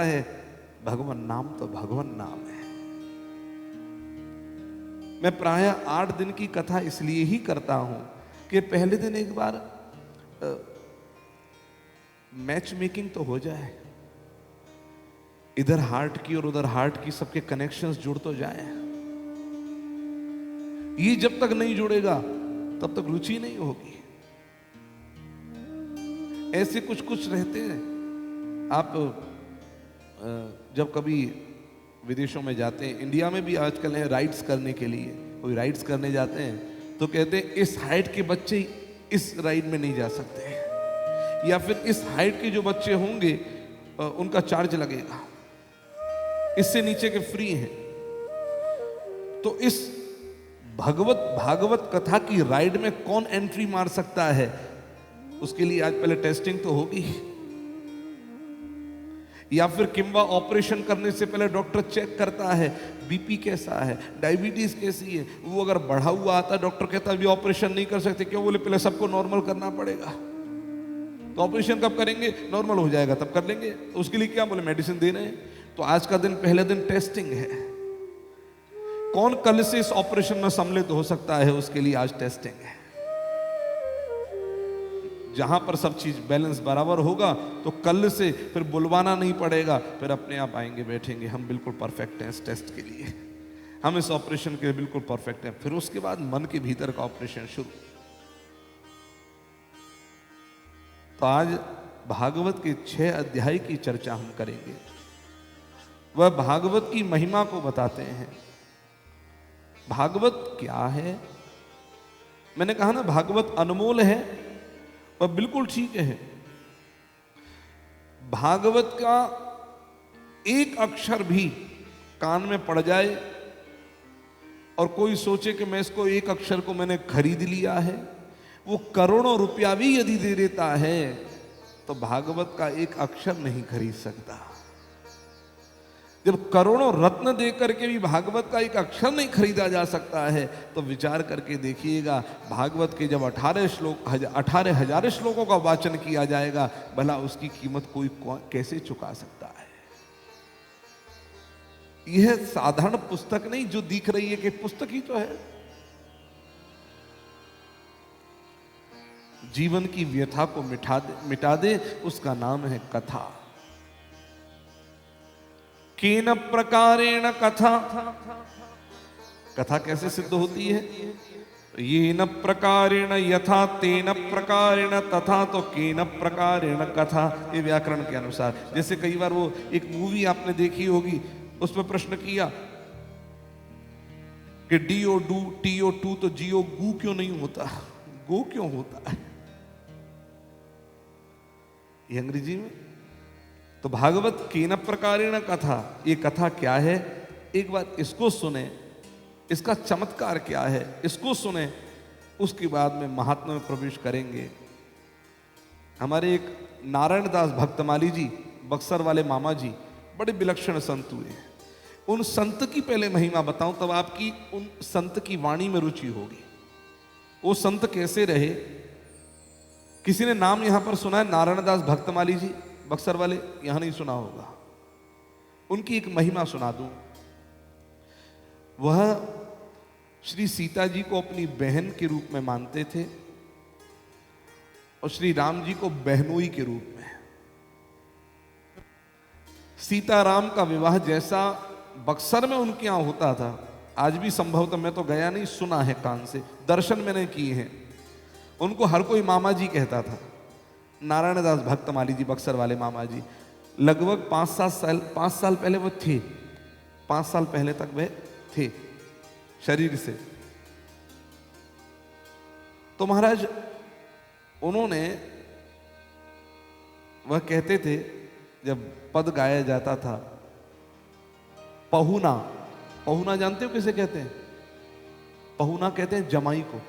है भगवान नाम तो भगवान नाम है। मैं प्राय 8 दिन की कथा इसलिए ही करता हूं कि पहले दिन एक बार मैच मेकिंग तो हो जाए, इधर हार्ट की और उधर हार्ट की सबके कनेक्शंस जुड़ तो जाए। ये जब तक नहीं जुड़ेगा तब तक रुचि नहीं होगी। ऐसे कुछ कुछ रहते हैं। आप जब कभी विदेशों में जाते हैं, इंडिया में भी आजकल है राइड्स करने के लिए, कोई राइड्स करने जाते हैं तो कहते हैं इस हाइट के बच्चे इस राइड में नहीं जा सकते, या फिर इस हाइट के जो बच्चे होंगे उनका चार्ज लगेगा, इससे नीचे के फ्री हैं। तो इस भागवत कथा की राइड में कौन एंट्री मार सकता है, उसके लिए आज पहले टेस्टिंग तो होगी। या फिर किंबा ऑपरेशन करने से पहले डॉक्टर चेक करता है बीपी कैसा है, डायबिटीज कैसी है। वो अगर बढ़ा हुआ आता है डॉक्टर कहता है अभी ऑपरेशन नहीं कर सकते। क्यों? बोले पहले सबको नॉर्मल करना पड़ेगा। तो ऑपरेशन कब करेंगे? नॉर्मल हो जाएगा तब कर लेंगे। तो उसके लिए क्या? बोले मेडिसिन देने हैं। तो आज का दिन पहले दिन टेस्टिंग है। कौन कल से इस ऑपरेशन में सम्मिलित हो सकता है, उसके लिए आज टेस्टिंग है। जहां पर सब चीज बैलेंस बराबर होगा तो कल से फिर बुलवाना नहीं पड़ेगा, फिर अपने आप आएंगे, बैठेंगे, हम बिल्कुल परफेक्ट हैं इस टेस्ट के लिए, हम इस ऑपरेशन के लिए बिल्कुल परफेक्ट हैं। फिर उसके बाद मन के भीतर का ऑपरेशन शुरू। तो आज भागवत के 6 अध्याय की चर्चा हम करेंगे। वह भागवत की महिमा को बताते हैं। भागवत क्या है? मैंने कहा ना भागवत अनमोल है, वह बिल्कुल ठीक है। भागवत का एक अक्षर भी कान में पड़ जाए और कोई सोचे कि मैं इसको एक अक्षर को मैंने खरीद लिया है, वो करोड़ों रुपया भी यदि दे देता है तो भागवत का एक अक्षर नहीं खरीद सकता। जब करोड़ों रत्न देकर के भी भागवत का एक अक्षर नहीं खरीदा जा सकता है तो विचार करके देखिएगा, भागवत के जब 18,000 श्लोकों का वाचन किया जाएगा, भला उसकी कीमत कोई कैसे चुका सकता है। यह साधारण पुस्तक नहीं जो दिख रही है कि पुस्तक ही तो है। जीवन की व्यथा को मिटा दे उसका नाम है कथा। केन प्रकारेण कथा, कथा कैसे सिद्ध होती है? ये न प्रकारेण यथा तेन प्रकारेण तथा, तो केन प्रकारेण कथा, ये व्याकरण के अनुसार। जैसे कई बार वो एक मूवी आपने देखी होगी, उसमें प्रश्न किया कि डीओ डू टीओ टू तो जीओ गू क्यों नहीं होता, गो क्यों होता है? ये अंग्रेजी में। तो भागवत केन प्रकारेण कथा, ये कथा क्या है? एक बार इसको सुने, इसका चमत्कार क्या है इसको सुने, उसके बाद में महात्मा में प्रवेश करेंगे। हमारे एक नारायण दास भक्तमाली जी, बक्सर वाले मामा जी, बड़े विलक्षण संत हुए। उन संत की पहले महिमा बताऊं तब आपकी उन संत की वाणी में रुचि होगी। वो संत कैसे रहे? किसी ने नाम यहां पर सुना है नारायण दास भक्तमाली जी, बक्सर वाले? यहां नहीं सुना होगा। उनकी एक महिमा सुना दूं। वह श्री सीता जी को अपनी बहन के रूप में मानते थे और श्री राम जी को बहनोई के रूप में। सीता राम का विवाह जैसा बक्सर में उनके यहां होता था, आज भी संभवतः, मैं तो गया नहीं, सुना है कान से, दर्शन मैंने किए हैं। उनको हर कोई मामा जी कहता था। नारायण दास भक्तमाली जी, बक्सर वाले मामा जी, लगभग 5 साल पहले वो थे, 5 साल पहले तक वे थे शरीर से। तो महाराज उन्होंने, वह कहते थे जब पद गाया जाता था, पहुना, पहुना जानते हो किसे कहते हैं? पहुना कहते हैं जमाई को,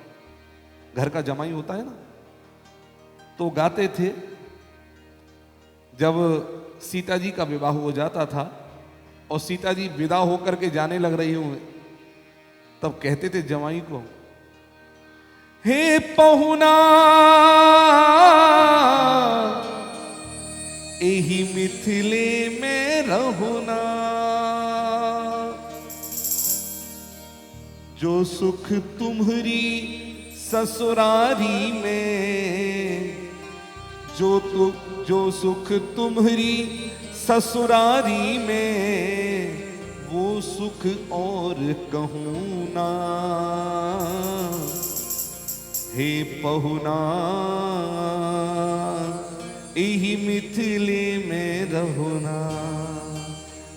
घर का जमाई होता है ना। तो गाते थे जब सीता जी का विवाह हो जाता था और सीता जी विदा होकर के जाने लग रही हूं, तब कहते थे जमाई को, हे पहुना एही मिथिले में रहुना, जो सुख तुम्हारी ससुरारी में, जो सुख तुम्हारी ससुरारी में, वो सुख और कहूँ ना। हे पहुना यही मिथिले में रहुना।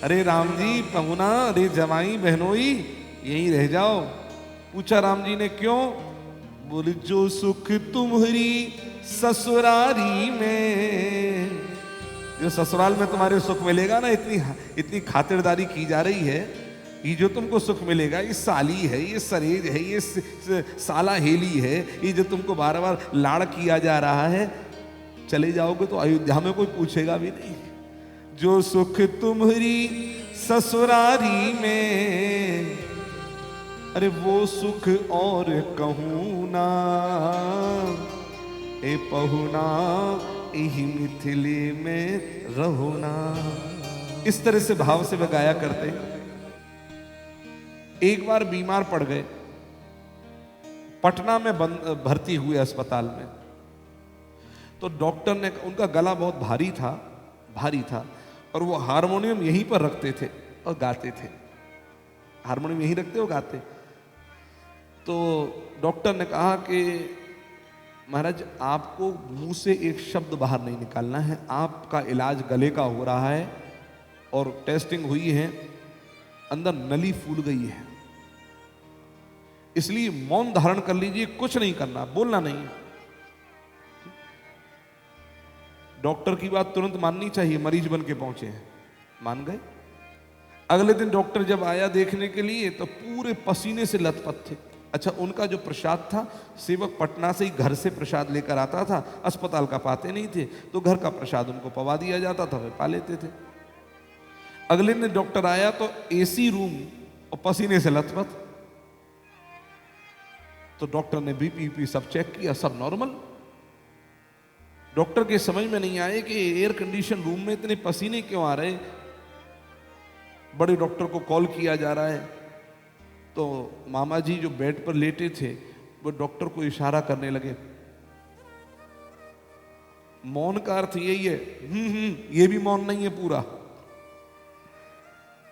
अरे राम जी पहुना, अरे जमाई बहनोई यहीं रह जाओ। पूछा राम जी ने क्यों? बोले जो सुख तुम्हारी ससुरारी में, जो ससुराल में तुम्हारे सुख मिलेगा ना, इतनी खातिरदारी की जा रही है, ये जो तुमको सुख मिलेगा, ये साली है, ये सरेज है, ये साला हेली है, ये जो तुमको बार बार लाड़ किया जा रहा है, चले जाओगे तो अयोध्या में कोई पूछेगा भी नहीं। जो सुख तुम्हारी ससुरारी में, अरे वो सुख और कहूँ ना। ए पहुना यही मिथिले में रहुना। इस तरह से भाव से वे गाया करते। एक बार बीमार पड़ गए, पटना में भर्ती हुए अस्पताल में। तो डॉक्टर ने, उनका गला बहुत भारी था और वो हारमोनियम यहीं पर रखते थे और गाते थे। हारमोनियम यहीं रखते और गाते। तो डॉक्टर ने कहा कि महाराज आपको मुंह से एक शब्द बाहर नहीं निकालना है, आपका इलाज गले का हो रहा है और टेस्टिंग हुई है, अंदर नली फूल गई है, इसलिए मौन धारण कर लीजिए, कुछ नहीं करना, बोलना नहीं। डॉक्टर की बात तुरंत माननी चाहिए, मरीज बन के पहुंचे हैं, मान गए। अगले दिन डॉक्टर जब आया देखने के लिए तो पूरे पसीने से लथपथ थे। अच्छा, उनका जो प्रसाद था, सेवक पटना से ही घर से प्रसाद लेकर आता था, अस्पताल का पाते नहीं थे, तो घर का प्रसाद उनको पवा दिया जाता था, वे पा लेते थे। अगले दिन डॉक्टर आया तो एसी रूम और पसीने से लथपथ। तो डॉक्टर ने बीपी सब चेक किया, सब नॉर्मल। डॉक्टर के समझ में नहीं आए कि एयर कंडीशन रूम में इतने पसीने क्यों आ रहे। बड़े डॉक्टर को कॉल किया जा रहा है, तो मामा जी जो बेड पर लेटे थे वो डॉक्टर को इशारा करने लगे। मौन का अर्थ यही है, ये भी मौन नहीं है पूरा।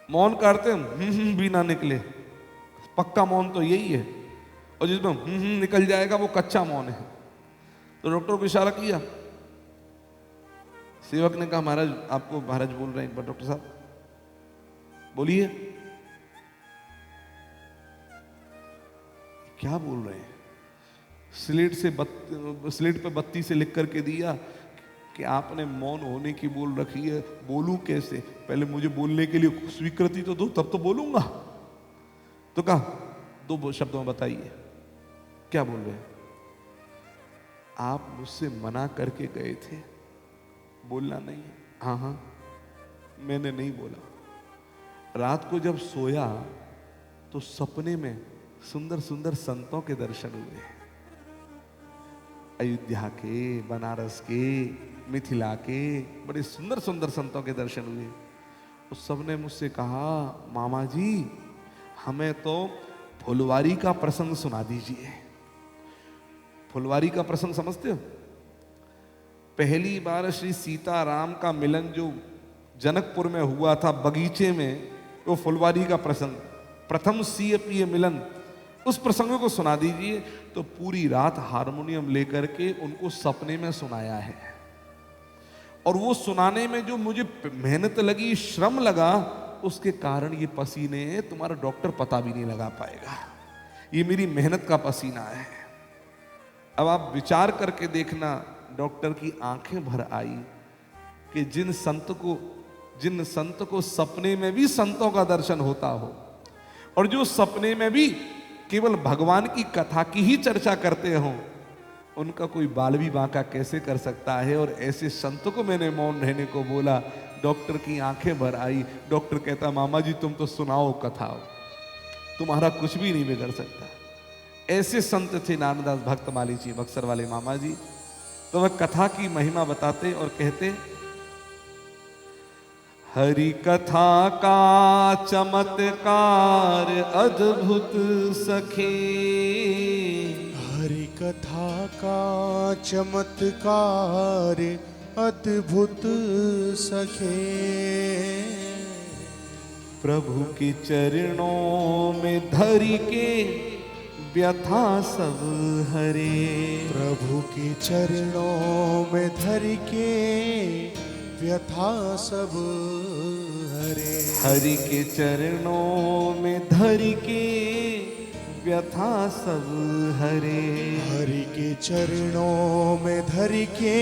मौन का अर्थ भी ना निकले, पक्का मौन तो यही है, और जिसमें निकल जाएगा वो कच्चा मौन है। तो डॉक्टर को इशारा किया। सेवक ने कहा महाराज आपको महाराज बोल रहे हैं, एक बार डॉक्टर साहब बोलिए। क्या बोल रहे हैं? स्लेट पे बत्ती से लिख करके दिया कि आपने मौन होने की बोल रखी है, बोलूं कैसे? पहले मुझे बोलने के लिए स्वीकृति तो दो, तब तो बोलूंगा। तो कहा दो शब्दों में बताइए क्या बोल रहे हैं? आप मुझसे मना करके गए थे, बोलना नहीं है। हाँ, मैंने नहीं बोला। रात को जब सोया तो सपने में सुंदर सुंदर संतों के दर्शन हुए, अयोध्या के, बनारस के, मिथिला के, बड़े सुंदर सुंदर संतों के दर्शन हुए। उस सबने मुझसे कहा मामा जी हमें तो फुलवारी का प्रसंग सुना दीजिए। फुलवारी का प्रसंग समझते हो? पहली बार श्री सीताराम का मिलन जो जनकपुर में हुआ था बगीचे में, वो फुलवारी का प्रसंग, प्रथम सीएपीए मिलन, उस प्रसंग को सुना दीजिए। तो पूरी रात हारमोनियम लेकर के उनको सपने में सुनाया है। और वो सुनाने में जो मुझे मेहनत लगी, श्रम लगा, उसके कारण ये पसीने तुम्हारा डॉक्टर पता भी नहीं लगा पाएगा। ये मेरी मेहनत का पसीना है। अब आप विचार करके देखना, डॉक्टर की आंखें भर आई कि जिन संत को सपने में भी संतों का दर्शन होता हो, और जो सपने में भी केवल भगवान की कथा की ही चर्चा करते हो, उनका कोई बाल भी बांका कैसे कर सकता है। और ऐसे संत को मैंने मौन रहने को बोला। डॉक्टर की आंखें भर आई। डॉक्टर कहता मामा जी तुम तो सुनाओ कथा, तुम्हारा कुछ भी नहीं बिगड़ सकता। ऐसे संत थे नानदास भक्तमाली जी, बक्सर वाले मामा जी। तो वह कथा की महिमा बताते और कहते, हरि कथा का चमत्कार अद्भुत सखे। हरि कथा का चमत्कार अद्भुत सखे। प्रभु के चरणों में धरि के व्यथा सब हरे। प्रभु के चरणों में धर के व्यथा सब हरे। हरि के चरणों में धरि के व्यथा सब हरे। हरि के चरणों में धर के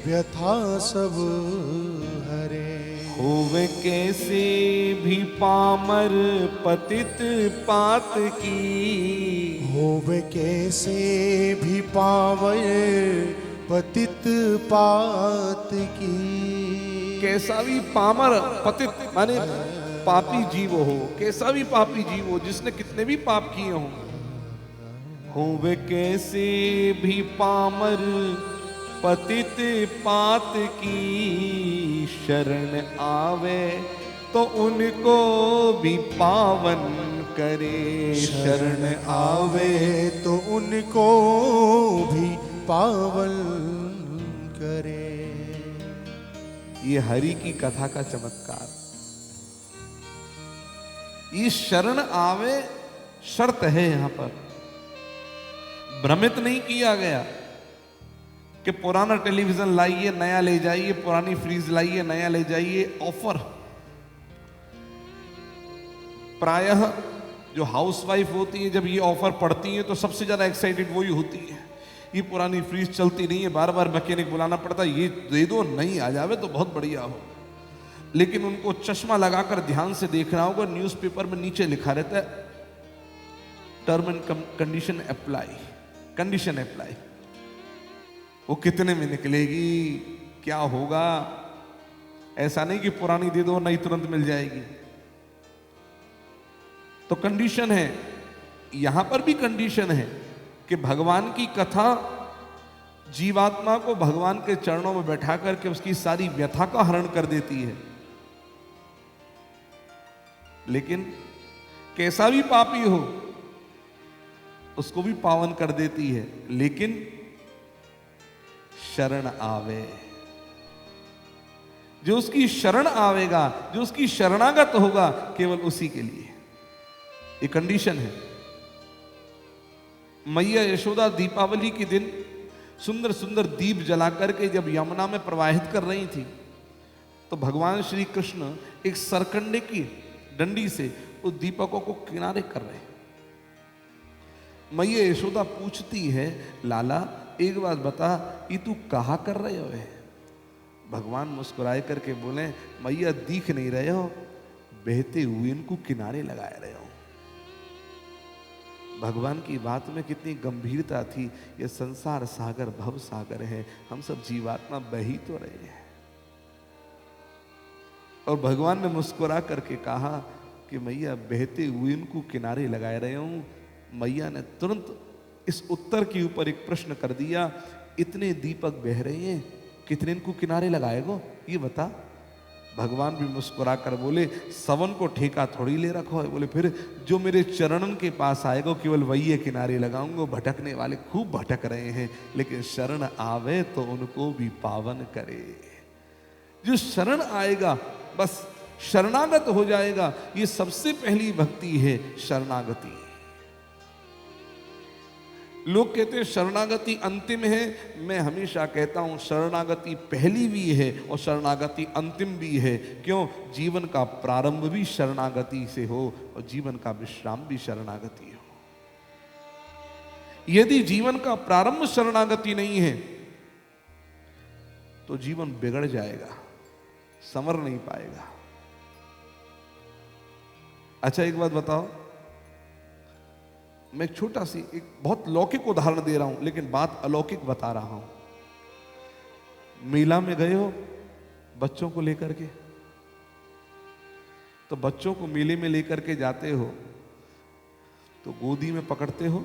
व्यथा सब हरे। होवे कैसे भी पामर पतित पात की। होवे कैसे भी पावर पतित पात की। कैसा भी पामर पतित माने पापी जीव हो, कैसा भी पापी जीव हो, जिसने कितने भी पाप किए हों, होवे कैसे भी पामर पतित पात की। शरण आवे तो उनको भी पावन करे। शरण आवे तो उनको भी पावन करे। ये हरि की कथा का चमत्कार। ये शरण आवे शर्त है यहां पर, भ्रमित नहीं किया गया कि पुराना टेलीविजन लाइए नया ले जाइए, पुरानी फ्रीज लाइए नया ले जाइए। ऑफर प्रायः जो हाउसवाइफ होती है जब ये ऑफर पड़ती है तो सबसे ज्यादा एक्साइटेड वही होती है। ये पुरानी फ्रीज चलती नहीं है, बार बार मैकेनिक बुलाना पड़ता है, ये दे दो नई आ जावे तो बहुत बढ़िया हो। लेकिन उनको चश्मा लगाकर ध्यान से देखना होगा, न्यूज़पेपर में नीचे लिखा रहता है term and condition apply, condition apply. वो कितने में निकलेगी, क्या होगा, ऐसा नहीं कि पुरानी दे दो नई तुरंत मिल जाएगी। तो कंडीशन है, यहां पर भी कंडीशन है कि भगवान की कथा जीवात्मा को भगवान के चरणों में बैठा करके उसकी सारी व्यथा का हरण कर देती है। लेकिन कैसा भी पापी हो उसको भी पावन कर देती है। लेकिन शरण आवे, जो उसकी शरण आवेगा, जो उसकी शरणागत होगा, केवल उसी के लिए ये कंडीशन है। मैया यशोदा दीपावली के दिन सुंदर सुंदर दीप जलाकर के जब यमुना में प्रवाहित कर रही थी तो भगवान श्री कृष्ण एक सरकंडे की डंडी से उस दीपकों को किनारे कर रहे। मैया यशोदा पूछती है, लाला एक बात बता, ये तू कहा कर रहे हो? भगवान मुस्कुराए करके बोले, मैया दिख नहीं रहे हो, बहते हुए इनको किनारे लगाए रहे हो। भगवान की बात में कितनी गंभीरता थी। ये संसार सागर भव सागर है, हम सब जीवात्मा बह ही तो रहे हैं। और भगवान ने मुस्कुरा करके कहा कि मैया बहते हुए इनको किनारे लगाए रहे हूं। मैया ने तुरंत इस उत्तर के ऊपर एक प्रश्न कर दिया, इतने दीपक बह रहे हैं, कितने इनको किनारे लगाएगो ये बता। भगवान भी मुस्कुरा कर बोले, सवन को ठेका थोड़ी ले रखो है। बोले फिर जो मेरे चरणन के पास आएगा केवल वही ये किनारे लगाऊंगा। भटकने वाले खूब भटक रहे हैं, लेकिन शरण आवे तो उनको भी पावन करे। जो शरण आएगा बस शरणागत हो जाएगा। ये सबसे पहली भक्ति है, शरणागति। लोग कहते हैं शरणागति अंतिम है, मैं हमेशा कहता हूं शरणागति पहली भी है और शरणागति अंतिम भी है। क्यों? जीवन का प्रारंभ भी शरणागति से हो और जीवन का विश्राम भी शरणागति हो। यदि जीवन का प्रारंभ शरणागति नहीं है तो जीवन बिगड़ जाएगा, संवर नहीं पाएगा। अच्छा एक बात बताओ, मैं एक छोटा सी एक बहुत लौकिक उदाहरण दे रहा हूं, लेकिन बात अलौकिक बता रहा हूं। मेला में गए हो बच्चों को लेकर के, तो बच्चों को मेले में लेकर के जाते हो तो गोदी में पकड़ते हो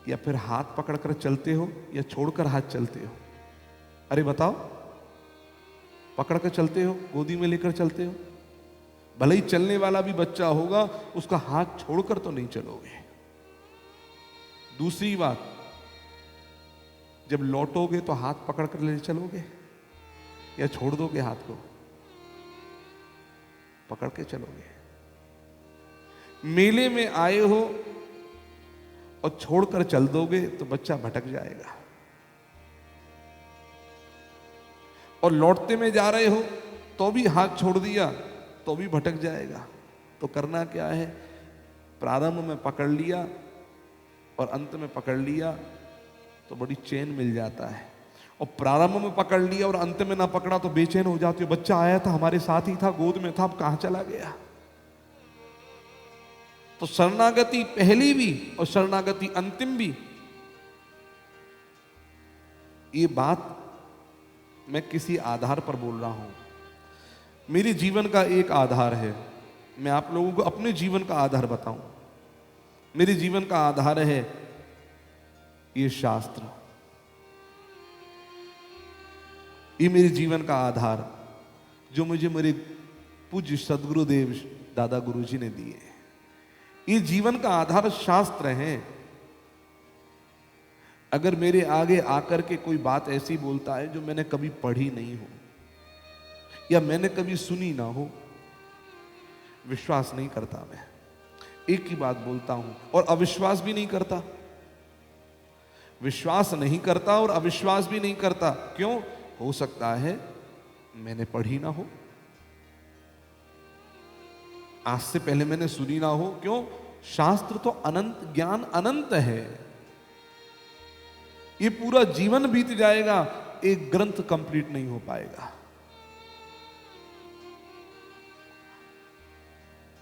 या फिर हाथ पकड़कर चलते हो या छोड़कर हाथ चलते हो? अरे बताओ, पकड़ कर चलते हो, गोदी में लेकर चलते हो। भले ही चलने वाला भी बच्चा होगा, उसका हाथ छोड़कर तो नहीं चलोगे। दूसरी बात, जब लौटोगे तो हाथ पकड़ कर ले चलोगे या छोड़ दोगे? हाथ को पकड़ के चलोगे। मेले में आए हो और छोड़कर चल दोगे तो बच्चा भटक जाएगा, और लौटते में जा रहे हो तो भी हाथ छोड़ दिया तो भी भटक जाएगा। तो करना क्या है? प्रारंभ में पकड़ लिया और अंत में पकड़ लिया तो बड़ी चैन मिल जाता है, और प्रारंभ में पकड़ लिया और अंत में ना पकड़ा तो बेचैन हो जाती हो। बच्चा आया था, हमारे साथ ही था, गोद में था, अब कहां चला गया? तो शरणागति पहली भी और शरणागति अंतिम भी। ये बात मैं किसी आधार पर बोल रहा हूं। मेरे जीवन का एक आधार है, मैं आप लोगों को अपने जीवन का आधार बताऊं। मेरे जीवन का आधार है ये शास्त्र, ये मेरे जीवन का आधार जो मुझे मेरे पूज्य सदगुरुदेव दादा गुरुजी ने दिए। ये जीवन का आधार शास्त्र है। अगर मेरे आगे आकर के कोई बात ऐसी बोलता है जो मैंने कभी पढ़ी नहीं हो या मैंने कभी सुनी ना हो, विश्वास नहीं करता मैं। एक ही बात बोलता हूं, और अविश्वास भी नहीं करता। विश्वास नहीं करता और अविश्वास भी नहीं करता। क्यों? हो सकता है मैंने पढ़ी ना हो, आज से पहले मैंने सुनी ना हो। क्यों? शास्त्र तो अनंत, ज्ञान अनंत है। ये पूरा जीवन बीत जाएगा, एक ग्रंथ कंप्लीट नहीं हो पाएगा।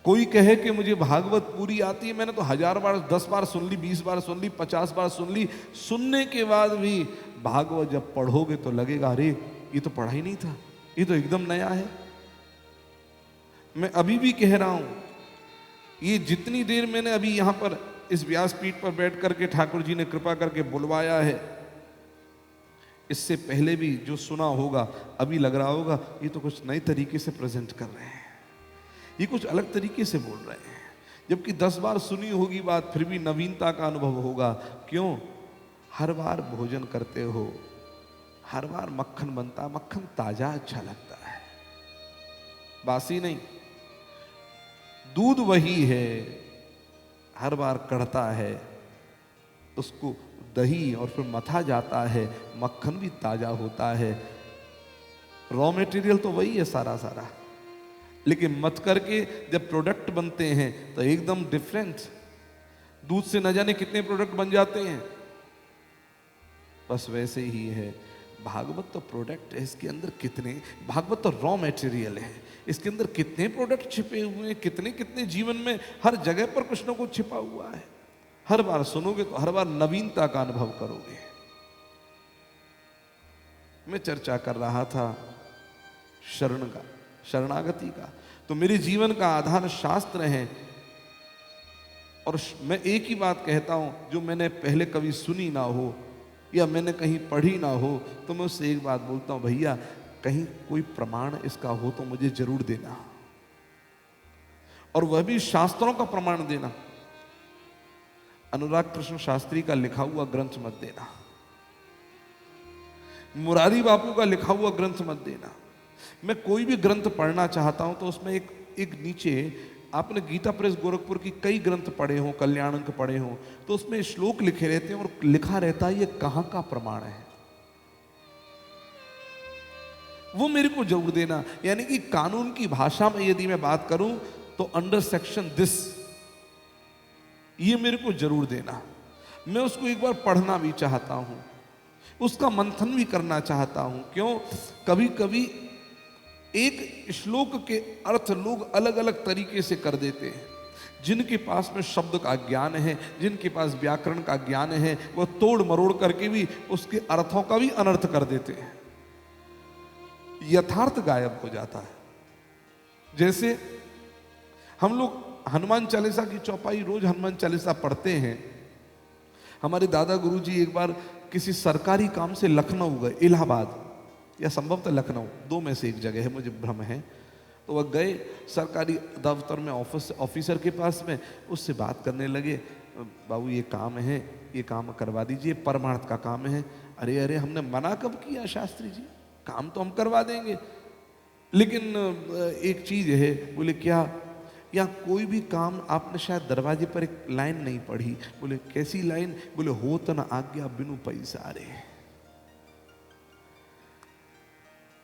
कोई कहे कि मुझे भागवत पूरी आती है, मैंने तो 1000 बार, 10 बार सुन ली, 20 बार सुन ली, 50 बार सुन ली। सुनने के बाद भी भागवत जब पढ़ोगे तो लगेगा अरे ये तो पढ़ा ही नहीं था, ये तो एकदम नया है। मैं अभी भी कह रहा हूं, ये जितनी देर मैंने अभी यहां पर इस व्यासपीठ पर बैठ करके ठाकुर जी ने कृपा करके बुलवाया है, इससे पहले भी जो सुना होगा अभी लग रहा होगा ये तो कुछ नए तरीके से प्रेजेंट कर रहे हैं, ये कुछ अलग तरीके से बोल रहे हैं। जबकि 10 बार सुनी होगी बात, फिर भी नवीनता का अनुभव होगा। क्यों? हर बार भोजन करते हो, हर बार मक्खन बनता, मक्खन ताजा अच्छा लगता है, बासी नहीं। दूध वही है, हर बार कढ़ता है, उसको दही और फिर मथा जाता है, मक्खन भी ताजा होता है। रॉ मटेरियल तो वही है सारा सारा, लेकिन मत करके जब प्रोडक्ट बनते हैं तो एकदम डिफरेंट। दूध से न जाने कितने प्रोडक्ट बन जाते हैं। बस वैसे ही है भागवत, तो प्रोडक्ट है, इसके अंदर कितने, भागवत तो रॉ मटेरियल है, इसके अंदर कितने प्रोडक्ट छिपे हुए हैं, कितने कितने जीवन में हर जगह पर कुछ ना कुछ छिपा हुआ है। हर बार सुनोगे तो हर बार नवीनता का अनुभव करोगे। मैं चर्चा कर रहा था शरणागति का, तो मेरे जीवन का आधार शास्त्र है। और मैं एक ही बात कहता हूं, जो मैंने पहले कभी सुनी ना हो या मैंने कहीं पढ़ी ना हो, तो मैं उससे एक बात बोलता हूं, भैया कहीं कोई प्रमाण इसका हो तो मुझे जरूर देना, और वह भी शास्त्रों का प्रमाण देना। अनुराग कृष्ण शास्त्री का लिखा हुआ ग्रंथ मत देना, मुरारी बापू का लिखा हुआ ग्रंथ मत देना। मैं कोई भी ग्रंथ पढ़ना चाहता हूं तो उसमें एक नीचे, आपने गीता प्रेस गोरखपुर की कई ग्रंथ पढ़े हो, कल्याणक पढ़े हो, तो उसमें श्लोक लिखे रहते हैं और लिखा रहता है ये कहां का प्रमाण है, वो मेरे को जरूर देना। यानी कि कानून की भाषा में यदि मैं बात करूं तो अंडर सेक्शन दिस, ये मेरे को जरूर देना। मैं उसको एक बार पढ़ना भी चाहता हूं, उसका मंथन भी करना चाहता हूं। क्यों? कभी कभी एक श्लोक के अर्थ लोग अलग अलग तरीके से कर देते हैं। जिनके पास में शब्द का ज्ञान है, जिनके पास व्याकरण का ज्ञान है, वो तोड़ मरोड़ करके भी उसके अर्थों का भी अनर्थ कर देते हैं, यथार्थ गायब हो जाता है। जैसे हम लोग हनुमान चालीसा की चौपाई रोज हनुमान चालीसा पढ़ते हैं। हमारे दादा गुरुजी एक बार किसी सरकारी काम से लखनऊ गए, इलाहाबाद, या संभवतः लखनऊ, दो में से एक जगह है, मुझे भ्रम है। तो वह गए सरकारी दफ्तर में, ऑफिसर के पास में, उससे बात करने लगे, बाबू ये काम है, ये काम करवा दीजिए, परमार्थ का काम है। अरे अरे, हमने मना कब किया शास्त्री जी, काम तो हम करवा देंगे, लेकिन एक चीज है। बोले क्या? या कोई भी काम आपने शायद दरवाजे पर एक लाइन नहीं पढ़ी। बोले कैसी लाइन? बोले हो त न आज्ञा बिनु पैसा रे।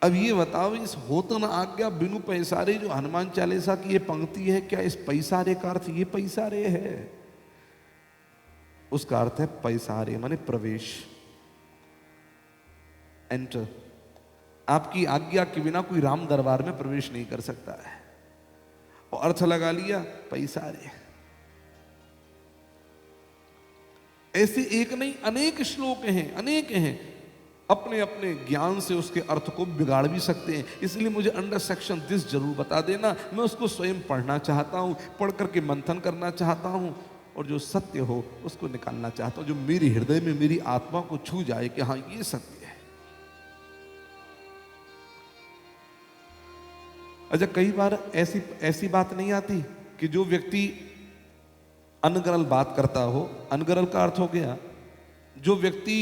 अब ये बताओ, इस हो तो न आज्ञा बिनु पैसारे जो हनुमान चालीसा की ये पंक्ति है, क्या इस पैसारे का अर्थ ये पैसारे है? उसका अर्थ है पैसारे माने प्रवेश, एंटर। आपकी आज्ञा के बिना कोई राम दरबार में प्रवेश नहीं कर सकता है। और अर्थ लगा लिया पैसारे। ऐसे एक नहीं अनेक श्लोक हैं, अनेक हैं। अपने अपने ज्ञान से उसके अर्थ को बिगाड़ भी सकते हैं। इसलिए मुझे अंडर सेक्शन दिस जरूर बता देना, मैं उसको स्वयं पढ़ना चाहता हूं, पढ़ करके मंथन करना चाहता हूं, और जो सत्य हो उसको निकालना चाहता हूं, जो मेरी हृदय में मेरी आत्मा को छू जाए कि हाँ ये सत्य है। अच्छा, कई बार ऐसी बात नहीं आती कि जो व्यक्ति अनगरल बात करता हो, अनगरल का अर्थ हो गया जो व्यक्ति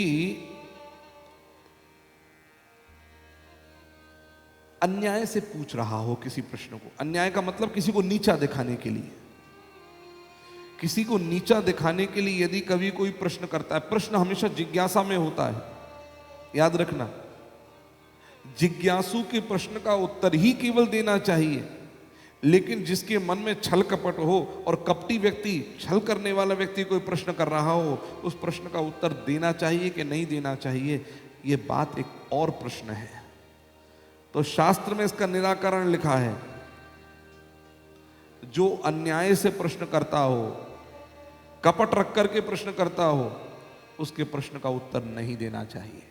अन्याय से पूछ रहा हो किसी प्रश्न को। अन्याय का मतलब किसी को नीचा दिखाने के लिए, किसी को नीचा दिखाने के लिए यदि कभी कोई प्रश्न करता है, प्रश्न हमेशा जिज्ञासा में होता है, याद रखना। जिज्ञासु के प्रश्न का उत्तर ही केवल देना चाहिए, लेकिन जिसके मन में छल कपट हो और कपटी व्यक्ति, छल करने वाला व्यक्ति कोई प्रश्न कर रहा हो, उस प्रश्न का उत्तर देना चाहिए कि नहीं देना चाहिए, ये बात एक और प्रश्न है। तो शास्त्र में इसका निराकरण लिखा है, जो अन्याय से प्रश्न करता हो, कपट रख करके प्रश्न करता हो, उसके प्रश्न का उत्तर नहीं देना चाहिए।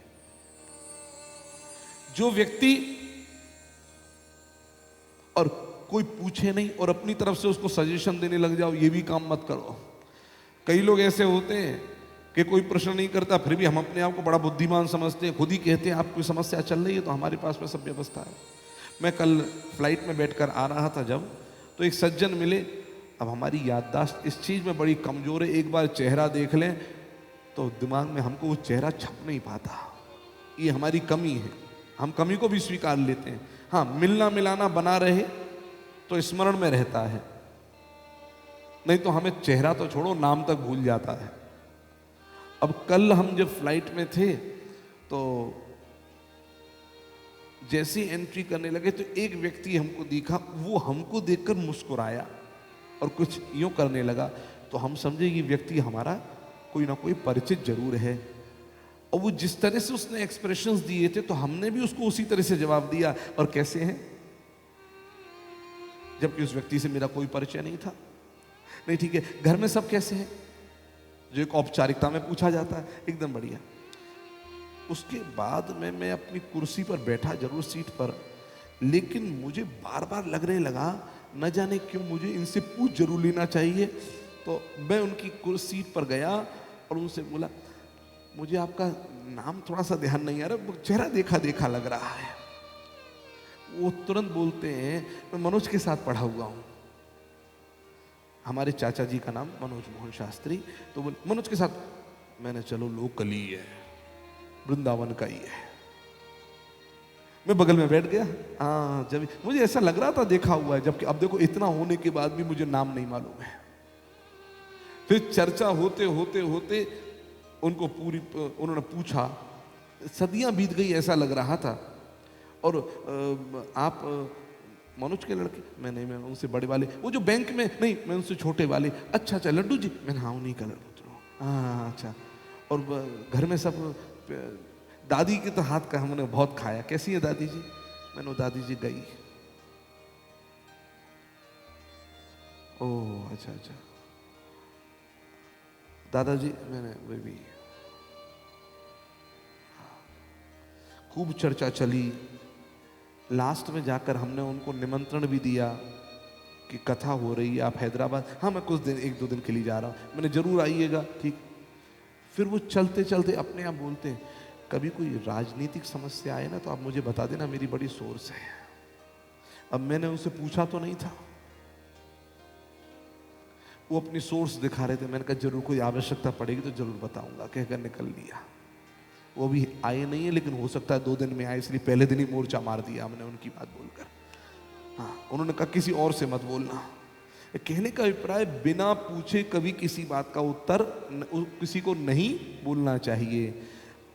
जो व्यक्ति और कोई पूछे नहीं और अपनी तरफ से उसको सजेशन देने लग जाओ, ये भी काम मत करो। कई लोग ऐसे होते हैं कि कोई प्रश्न नहीं करता, फिर भी हम अपने आप को बड़ा बुद्धिमान समझते हैं, खुद ही कहते हैं आप कोई समस्या चल रही है तो हमारे पास में सब व्यवस्था है। मैं कल फ्लाइट में बैठकर आ रहा था जब, तो एक सज्जन मिले। अब हमारी याददाश्त इस चीज़ में बड़ी कमज़ोर है, एक बार चेहरा देख लें तो दिमाग में हमको वो चेहरा छप नहीं पाता। ये हमारी कमी है, हम कमी को भी स्वीकार लेते हैं। हाँ, मिलना मिलाना बना रहे तो स्मरण में रहता है, नहीं तो हमें चेहरा तो छोड़ो नाम तक भूल जाता है। अब कल हम जब फ्लाइट में थे तो जैसी एंट्री करने लगे तो एक व्यक्ति हमको दिखा, वो हमको देखकर मुस्कुराया और कुछ यूं करने लगा, तो हम समझे ये व्यक्ति हमारा कोई ना कोई परिचित जरूर है। और वो जिस तरह से उसने एक्सप्रेशंस दिए थे तो हमने भी उसको उसी तरह से जवाब दिया। और कैसे हैं, जबकि उस व्यक्ति से मेरा कोई परिचय नहीं था। नहीं ठीक है, घर में सब कैसे हैं, जो एक औपचारिकता में पूछा जाता है, एकदम बढ़िया। उसके बाद में मैं अपनी कुर्सी पर बैठा जरूर, सीट पर, लेकिन मुझे बार बार लगने लगा न जाने क्यों मुझे इनसे पूछ जरूर लेना चाहिए। तो मैं उनकी कुर्सी पर गया और उनसे बोला, मुझे आपका नाम थोड़ा सा ध्यान नहीं आ रहा, चेहरा देखा देखा लग रहा है। वो तुरंत बोलते हैं, मैं मनोज के साथ पढ़ा हुआ हूँ। हमारे चाचा जी का नाम मनोज मोहन शास्त्री। तो बोले मनोज के साथ, मैंने चलो लोकली है, वृंदावन का ही है। मैं बगल में बैठ गया। हाँ, जब मुझे ऐसा लग रहा था देखा हुआ है, जबकि अब देखो इतना होने के बाद भी मुझे नाम नहीं मालूम है। फिर चर्चा होते होते होते उनको उन्होंने पूछा, सदियां बीत गई ऐसा लग रहा था। और आप मनोज के लड़के? मैं उनसे बड़े वाले, वो जो बैंक में, नहीं मैं उनसे छोटे वाले। अच्छा अच्छा, लड्डू जी? मैंने हाँ उन्हीं का लड्डू। हाँ अच्छा। और घर में सब, दादी के तो हाथ का हमने बहुत खाया। कैसी है दादी जी? मैंने दादी जी गई। ओह अच्छा अच्छा। दादाजी? मैंने वे भी। खूब चर्चा चली। लास्ट में जाकर हमने उनको निमंत्रण भी दिया कि कथा हो रही है, आप हैदराबाद? हाँ मैं कुछ दिन, 1-2 दिन के लिए जा रहा हूँ। मैंने जरूर आइएगा। ठीक। फिर वो चलते चलते अपने आप बोलते हैं, कभी कोई राजनीतिक समस्या आए ना तो आप मुझे बता देना, मेरी बड़ी सोर्स है। अब मैंने उनसे पूछा तो नहीं था, वो अपनी सोर्स दिखा रहे थे। मैंने कहा जरूर कोई आवश्यकता पड़ेगी तो जरूर बताऊंगा, कहकर निकल लिया। वो भी आए नहीं है, लेकिन हो सकता है 2 दिन में आए, इसलिए पहले दिन ही मोर्चा मार दिया हमने उनकी बात बोलकर। हाँ, उन्होंने कहा किसी और से मत बोलना। कहने का अभिप्राय, बिना पूछे कभी किसी बात का उत्तर किसी को नहीं बोलना चाहिए।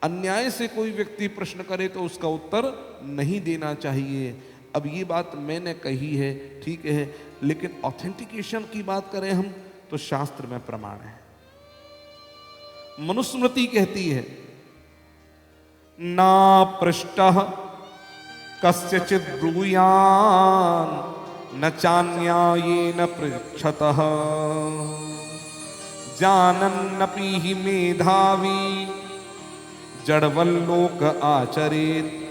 अन्याय से कोई व्यक्ति प्रश्न करे तो उसका उत्तर नहीं देना चाहिए। अब ये बात मैंने कही है, ठीक है, लेकिन ऑथेंटिकेशन की बात करें हम तो शास्त्र में प्रमाण है। मनुस्मृति कहती है, ना पृष्टः कस्यचित् ब्रूयान् न चान्यायेन पृच्छतः जानन्नपि हि मेधावी जड़वल्लोक आचरेत्।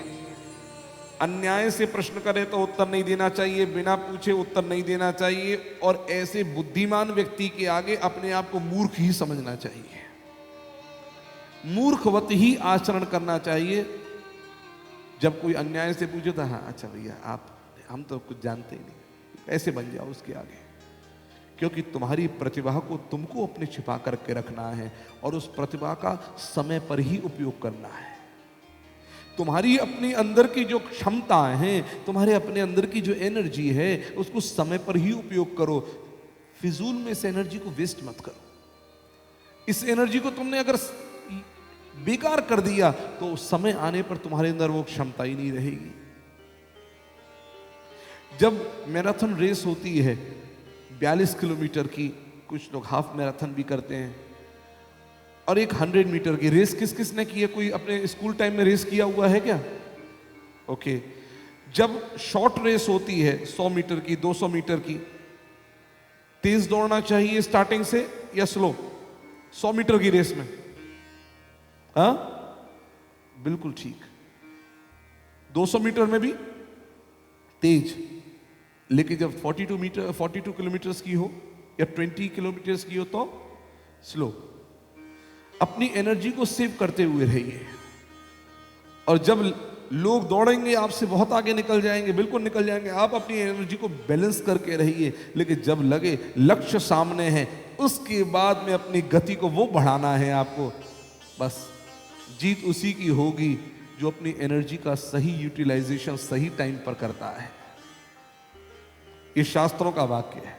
अन्याय से प्रश्न करे तो उत्तर नहीं देना चाहिए, बिना पूछे उत्तर नहीं देना चाहिए, और ऐसे बुद्धिमान व्यक्ति के आगे अपने आप को मूर्ख ही समझना चाहिए, मूर्खवत ही आचरण करना चाहिए। जब कोई अन्याय से पूछे तो हाँ अच्छा भैया आप, हम तो कुछ जानते ही नहीं, ऐसे बन जाओ उसके आगे, क्योंकि तुम्हारी प्रतिभा को तुमको अपने छिपा करके रखना है और उस प्रतिभा का समय पर ही उपयोग करना है। तुम्हारी अपने अंदर की जो क्षमताएं हैं, तुम्हारे अपने अंदर की जो एनर्जी है, उसको समय पर ही उपयोग करो। फिजूल में इस एनर्जी को वेस्ट मत करो। इस एनर्जी को तुमने अगर बेकार कर दिया तो समय आने पर तुम्हारे अंदर वो क्षमता ही नहीं रहेगी। जब मैराथन रेस होती है 42 किलोमीटर की, कुछ लोग हाफ मैराथन भी करते हैं, और एक 100 मीटर की रेस किस किस ने की है? कोई अपने स्कूल टाइम में रेस किया हुआ है क्या? ओके। जब शॉर्ट रेस होती है 100 मीटर की, 200 मीटर की, तेज दौड़ना चाहिए स्टार्टिंग से या स्लो? 100 मीटर की रेस में हाँ बिल्कुल ठीक। 200 मीटर में भी तेज, लेकिन जब 42 किलोमीटर की हो या 20 किलोमीटर की हो तो स्लो। अपनी एनर्जी को सेव करते हुए रहिए, और जब लोग दौड़ेंगे आपसे बहुत आगे निकल जाएंगे, बिल्कुल निकल जाएंगे, आप अपनी एनर्जी को बैलेंस करके रहिए। लेकिन जब लगे लक्ष्य सामने है, उसके बाद में अपनी गति को वो बढ़ाना है आपको। बस जीत उसी की होगी जो अपनी एनर्जी का सही यूटिलाइजेशन सही टाइम पर करता है। ये शास्त्रों का वाक्य है।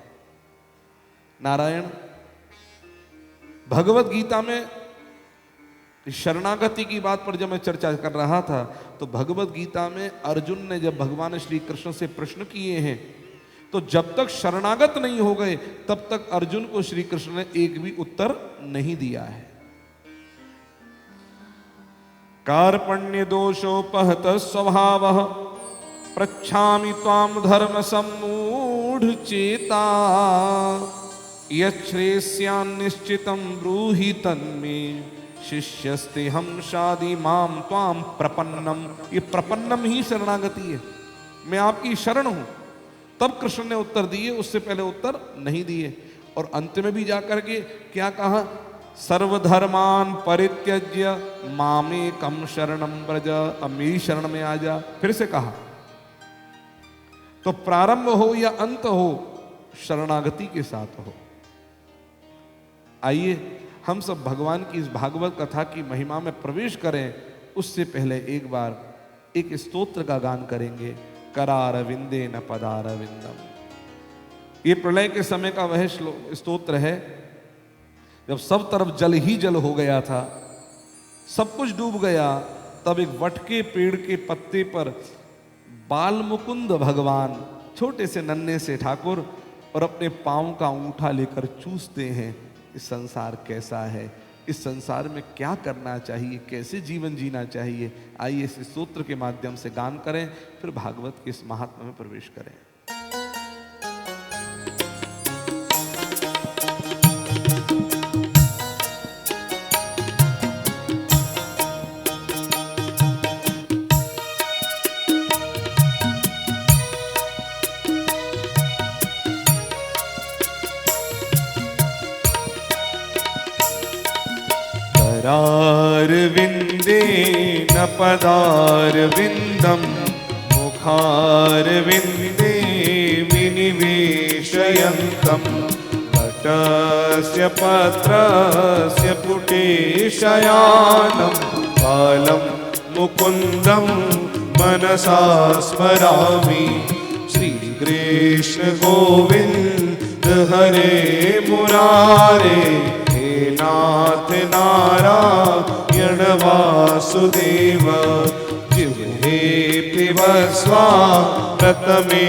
नारायण भगवत गीता में शरणागति की बात पर जब मैं चर्चा कर रहा था, तो भगवत गीता में अर्जुन ने जब भगवान श्री कृष्ण से प्रश्न किए हैं, तो जब तक शरणागत नहीं हो गए तब तक अर्जुन को श्री कृष्ण ने एक भी उत्तर नहीं दिया है। कार्पण्य दोषोपहत स्वभावः पृच्छामि त्वां धर्म सम्मूढ़ चेता यच्छ्रेयस्यान् निश्चितं ब्रूहि तन्मे शिष्यस्ते हम शादी माम त्वाम प्रपन्नम। ये प्रपन्नम ही शरणागति है, मैं आपकी शरण हूं। तब कृष्ण ने उत्तर दिए, उससे पहले उत्तर नहीं दिए। और अंत में भी जाकर के क्या कहा? सर्वधर्मान परित्यज्य मामेकं शरणं व्रज। अब मेरी शरण में आ जा। फिर से कहा, तो प्रारंभ हो या अंत हो, शरणागति के साथ हो। आइए हम सब भगवान की इस भागवत कथा की महिमा में प्रवेश करें। उससे पहले एक बार एक स्तोत्र का गान करेंगे, करारविंदे न पदारविंदम। ये प्रलय के समय का वह स्तोत्र है जब सब तरफ जल ही जल हो गया था, सब कुछ डूब गया। तब एक वट के पेड़ के पत्ते पर बाल मुकुंद भगवान, छोटे से नन्हे से ठाकुर, और अपने पांव का अंगूठा लेकर चूसते हैं, इस संसार कैसा है, इस संसार में क्या करना चाहिए, कैसे जीवन जीना चाहिए। आइए इस स्तोत्र के माध्यम से गान करें, फिर भागवत के इस महात्मा में प्रवेश करें। करारविन्दे न पदारविन्दं मुखारविन्दे विनिवेशयन्तं तटस्य पत्रस्य पुटे शयानं बालं मुकुन्दं मनसा स्मरामि श्रीकृष्ण गोविन्द हरे मुरारे हे नाथ नारायण वासुदेव जिह्वे पिबस्वा प्रथमे